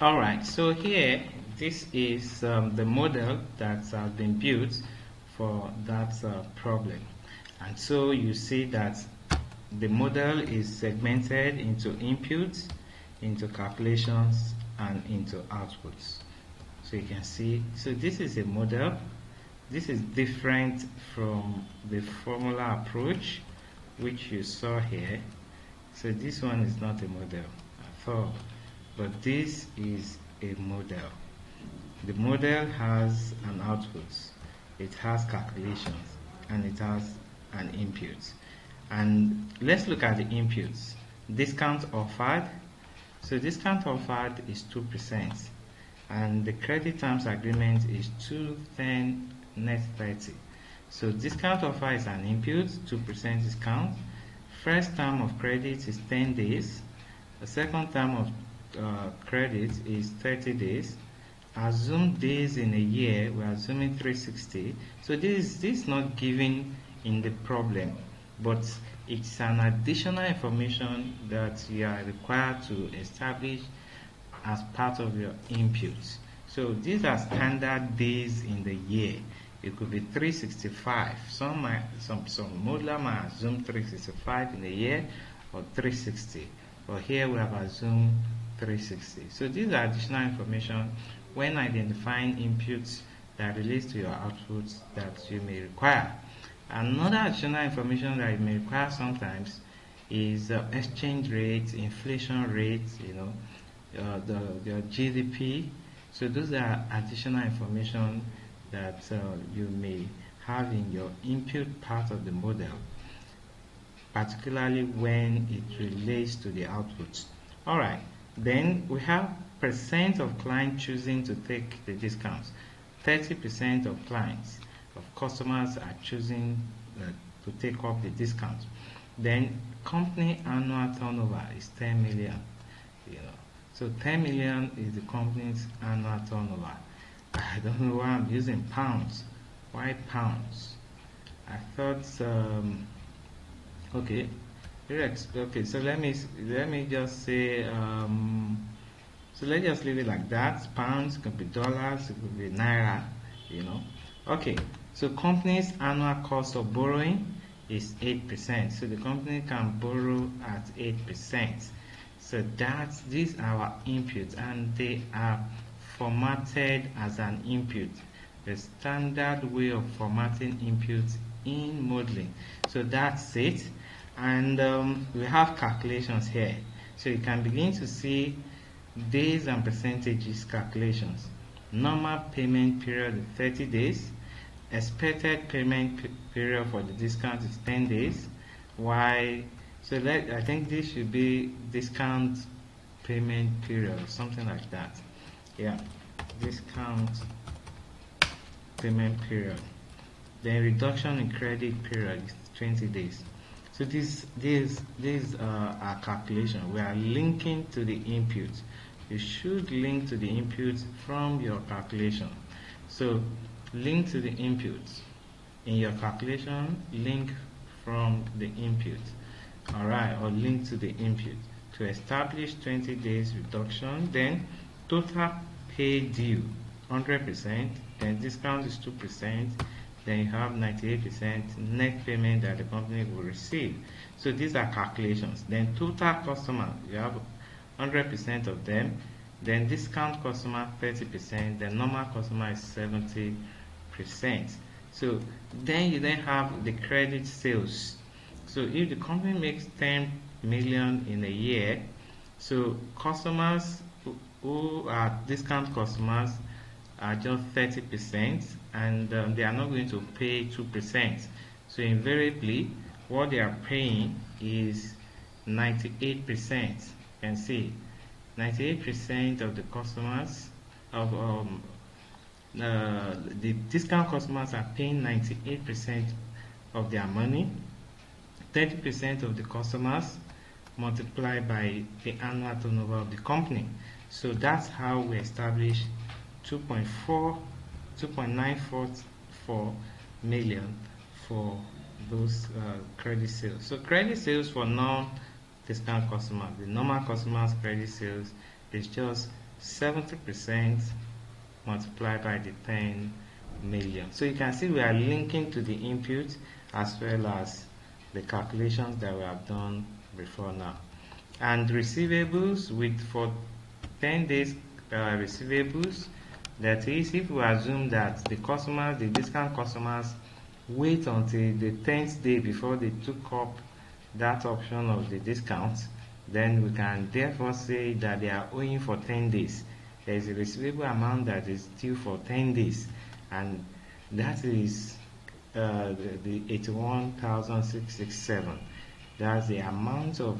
Alright, so here this is the model that has been built for that problem. And so you see that the model is segmented into inputs, into calculations, and into outputs. So you can see, so this is a model. This is different from the formula approach which you saw here. So this one is not a model at all, but this is a model. The model has an output, it has calculations, and it has an input. And let's look at the inputs. Discount offered. So discount offered is 2%, and the credit terms agreement is 210 net 30. So discount offer is an input, 2% discount. First term of credit is 10 days. The second term of credit is 30 days. Assume days in a year, we're assuming 360. So this is not given in the problem, but it's an additional information that you are required to establish as part of your inputs. So these are standard days in the year. It could be 365. Some modeler might assume 365 in a year or 360. But here we have assumed 360. So these are additional information when identifying inputs that relates to your outputs that you may require. Another additional information that you may require sometimes is exchange rate, inflation rate, the GDP. So those are additional information that you may have in your input part of the model, particularly when it relates to the outputs. Alright, then we have percent of clients choosing to take the discounts. 30% of clients, of customers are choosing to take up the discount. Then company annual turnover is 10 million. So 10 million is the company's annual turnover. I don't know why I'm using pounds. Why pounds? I thought okay. So let me just say so let's just leave it like that. Pounds, it could be dollars, it could be naira, Okay, so company's annual cost of borrowing is 8%. So the company can borrow at 8%. So these are our inputs, and they are formatted as an input. The standard way of formatting inputs in modeling. So that's it. And we have calculations here. So you can begin to see days and percentages calculations. Normal payment period is 30 days. Expected payment period for the discount is 10 days. I think this should be discount payment period or something like that. Yeah, discount payment period. Then reduction in credit period is 20 days. So these are calculations. We are linking to the input. You should link to the inputs from your calculation. So link to the inputs in your calculation, link from the input. Alright, or link to the input to establish 20 days reduction. Then total pay due 100%, then discount is 2%, then you have 98% net payment that the company will receive. So these are calculations. Then total customer, you have 100% of them, then discount customer 30%, then normal customer is 70%. So then you have the credit sales. So if the company makes 10 million in a year, so customers who are discount customers are just 30%, and they are not going to pay 2%. So invariably, what they are paying is 98%. You can see 98% of the customers the discount customers are paying 98% of their money. 30% of the customers multiplied by the annual turnover of the company. So that's how we establish 2.944 million for those credit sales. So credit sales for non-discount customers, the normal customers' credit sales is just 70% multiplied by the 10 million. So you can see we are linking to the input as well as the calculations that we have done before now. And receivables for 10 days receivables, that is, if we assume that the discount customers wait until the 10th day before they took up that option of the discount, then we can therefore say that they are owing for 10 days. There is a receivable amount that is due for 10 days, and that is the 81,667. That's the amount of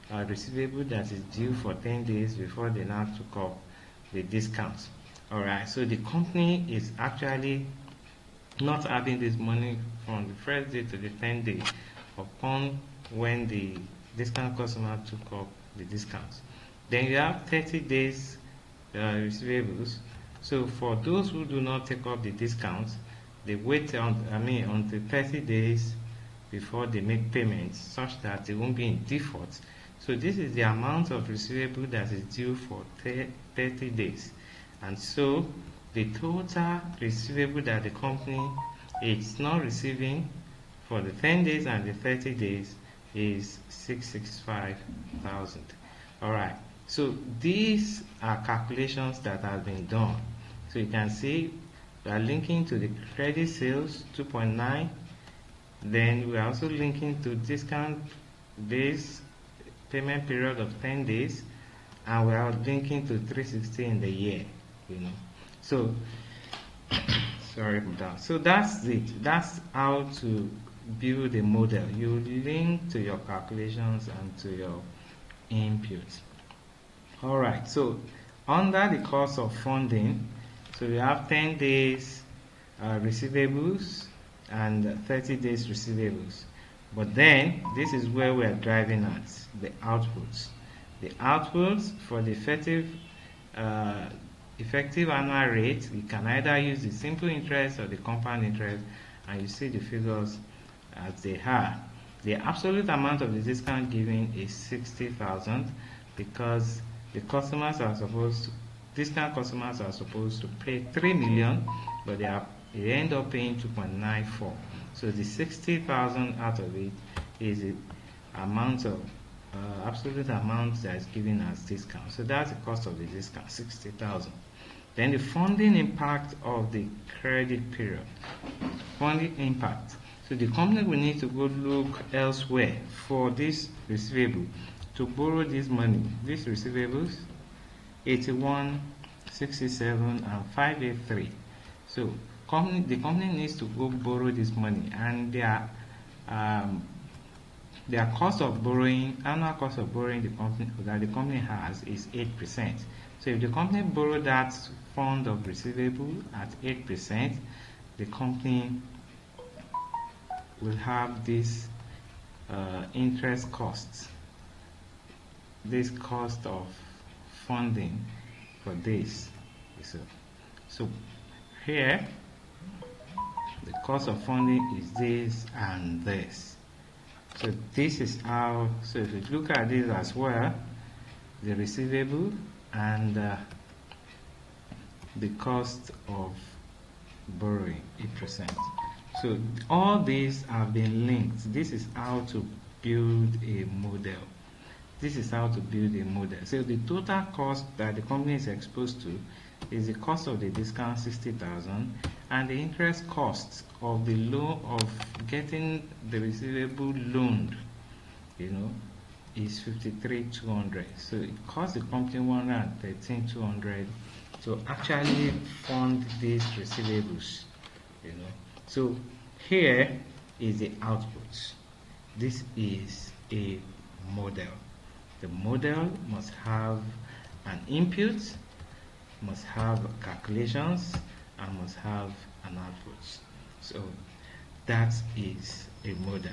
receivable that is due for 10 days before they now took up the discount. Alright, so the company is actually not having this money from the first day to the 10th day upon when the discount customer took up the discount. Then you have 30 days receivables. So for those who do not take up the discount, they wait until 30 days before they make payments, such that they won't be in default. So this is the amount of receivable that is due for 30 days. And so the total receivable that the company is not receiving for the 10 days and the 30 days is 665,000. Alright, so these are calculations that have been done. So you can see we are linking to the credit sales 2.9. Then we are also linking to discount days, payment period of 10 days, and we are linking to 360 in the year, So sorry about that. So that's it. That's how to build a model. You link to your calculations and to your inputs. Alright, so under the cost of funding, so we have 10 days receivables and 30 days receivables. But then, this is where we are driving at, the outputs. The outputs for the effective annual rate, we can either use the simple interest or the compound interest, and you see the figures as they are. The absolute amount of the discount given is 60,000 because the discount customers are supposed to pay 3 million, but they end up paying 2.94. So the 60,000 out of it is the amount of absolute amount that is given as discount. So that's the cost of the discount, 60,000. Then the funding impact of the credit period. Funding impact. So the company will need to go look elsewhere for this receivable to borrow this money. These receivables, 81, 67, and 583. So the company needs to go borrow this money, and their cost of borrowing, annual cost of borrowing the company has is 8%. So if the company borrow that fund of receivable at 8%, the company will have this interest costs, this cost of funding for this. So here the cost of funding is this and this. So this is how, so if you look at this as well, the receivable and the cost of borrowing, 8%. So all these have been linked. This is how to build a model. This is how to build a model. So the total cost that the company is exposed to is the cost of the discount, 60,000, and the interest cost of the loan of getting the receivable loaned, is 53,200. So it costs the company 113,200 to actually fund these receivables. So here is the output. This is a model. The model must have an input, must have calculations, and must have an output. So that is a model.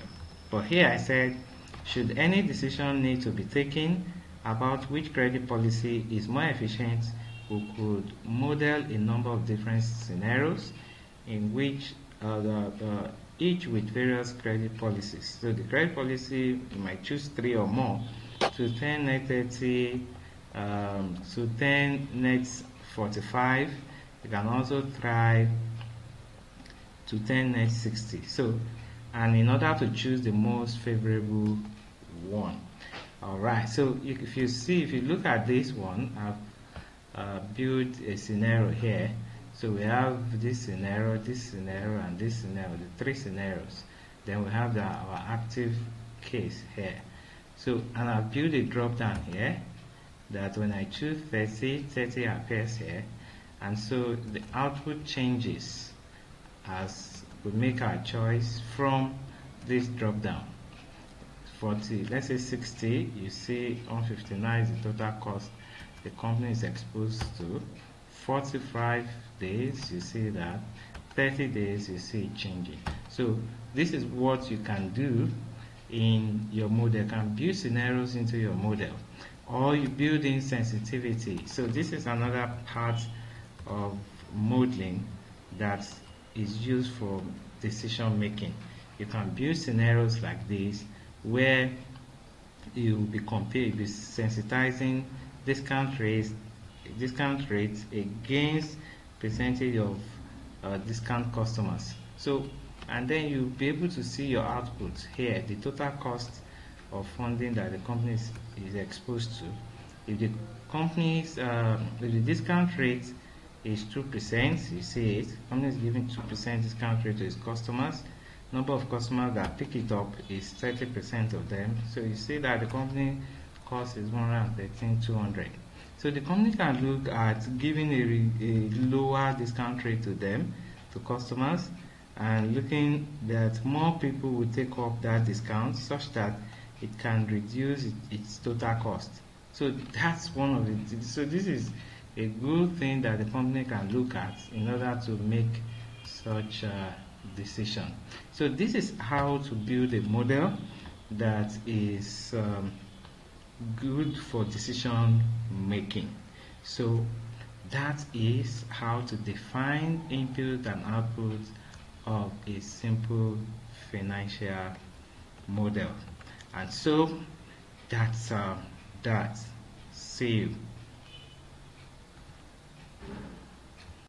But here I said, should any decision need to be taken about which credit policy is more efficient, we could model a number of different scenarios in which each with various credit policies. So the credit policy, you might choose 3 or more, to 10, 30, So 10 nets 45. You can also try to 10 nets 60. So, and in order to choose the most favorable one. Alright, so if you look at this one, I've built a scenario here. So we have this scenario, and this scenario, the three scenarios. Then we have our active case here. So, and I've built a drop down here that when I choose 30 appears here. And so the output changes as we make our choice from this drop down. 40, let's say 60, you see 159 is the total cost the company is exposed to. 45 days, you see that. 30 days, you see it changing. So this is what you can do in your model. You can build scenarios into your model, or you build in sensitivity. So this is another part of modeling that is used for decision making. You can build scenarios like this where you will be sensitizing discount rates against percentage of discount customers. So, and then you'll be able to see your output here, the total cost of funding that the company is exposed to. If the company's if the discount rate is 2%, you see it, company is giving 2% discount rate to its customers. Number of customers that pick it up is 30% of them. So you see that the company cost is 113,200. So the company can look at giving a lower discount rate to them, to customers, and looking that more people will take up that discount such that it can reduce its total cost. So that's one of it. So this is a good thing that the company can look at in order to make such a decision. So this is how to build a model that is good for decision making. So that is how to define input and output of a simple financial model. And so that's that. See you.